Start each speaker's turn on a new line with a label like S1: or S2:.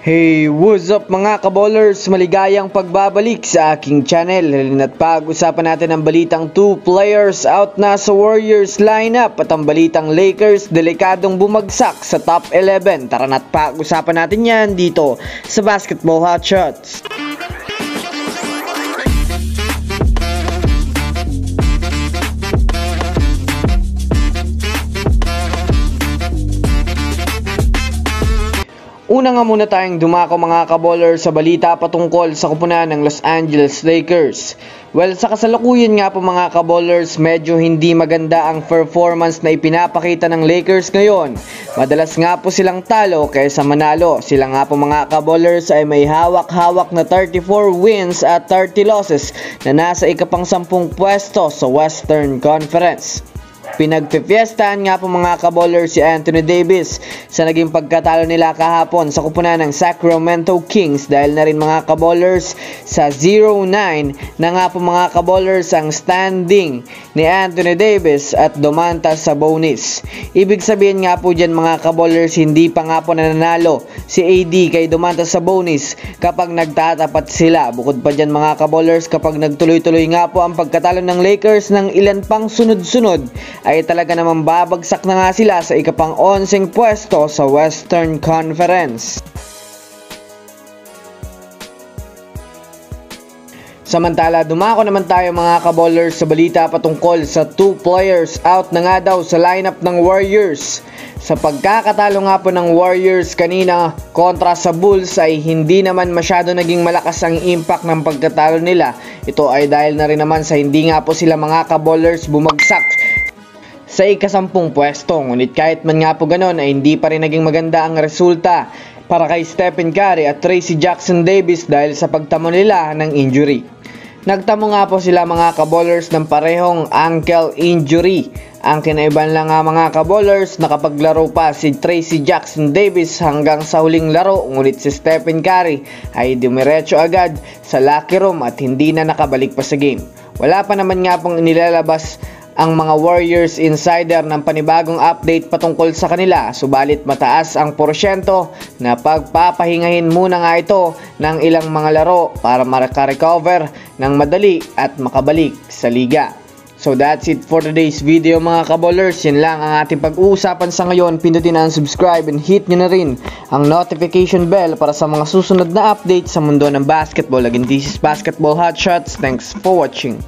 S1: Hey, what's up mga kaballers? Maligayang pagbabalik sa aking channel. At pag-usapan natin ang balitang 2 players out na sa Warriors lineup at ang balitang Lakers delikadong bumagsak sa top 11. Tara na't pag-usapan natin yan dito sa Basketball Hot Shots. Una nga muna tayong dumako mga kaballers sa balita patungkol sa kupunan ng Los Angeles Lakers. Well, sa kasalukuyan nga po mga kaballers, medyo hindi maganda ang performance na ipinapakita ng Lakers ngayon. Madalas nga po silang talo kaysa manalo. Sila nga po mga kaballers ay may hawak-hawak na 34 wins at 30 losses na nasa ikapang 10 pwesto sa Western Conference. Pinagpipiestahan nga po mga kaballers si Anthony Davis sa naging pagkatalo nila kahapon sa kupunan ng Sacramento Kings dahil na rin mga kaballers sa 0-9 na nga po mga kaballers ang standing ni Anthony Davis at Domantas Sabonis. Ibig sabihin nga po dyan mga kaballers, hindi pa nga po nananalo si AD kay Domantas Sabonis kapag nagtatapat sila. Bukod pa dyan mga kaballers, kapag nagtuloy-tuloy nga po ang pagkatalo ng Lakers ng ilan pang sunod-sunod ay talaga namang babagsak na nga sila sa ikapang 11 pwesto sa Western Conference. Samantala, dumako naman tayo mga kaballers sa balita patungkol sa 2 players out na nga daw sa lineup ng Warriors. Sa pagkakatalo nga po ng Warriors kanina kontra sa Bulls ay hindi naman masyado naging malakas ang impact ng pagkatalo nila. Ito ay dahil na rin naman sa hindi nga po sila mga kaballers bumagsak sa ika-10 pwesto. Ngunit kahit man nga po ganon ay hindi pa rin naging maganda ang resulta para kay Stephen Curry at Tracy Jackson Davis dahil sa pagtamo nila ng injury. Nagtamo nga po sila mga kaballers ng parehong ankle injury. Ang kinaiban lang nga mga kaballers, nakapaglaro pa si Tracy Jackson Davis hanggang sa huling laro, ngunit si Stephen Curry ay dumiretso agad sa locker room at hindi na nakabalik pa sa game. Wala pa naman nga pong inilalabas ang mga Warriors insider ng panibagong update patungkol sa kanila, subalit mataas ang porsyento na pagpapahingahin muna nga ito ng ilang mga laro para maka-recover ng madali at makabalik sa liga. So that's it for today's video mga kaballers. Yan lang ang ating pag-uusapan sa ngayon. Pindutin ang subscribe and hit nyo na rin ang notification bell para sa mga susunod na update sa mundo ng basketball. Again, this is Basketball Hot Shots. Thanks for watching.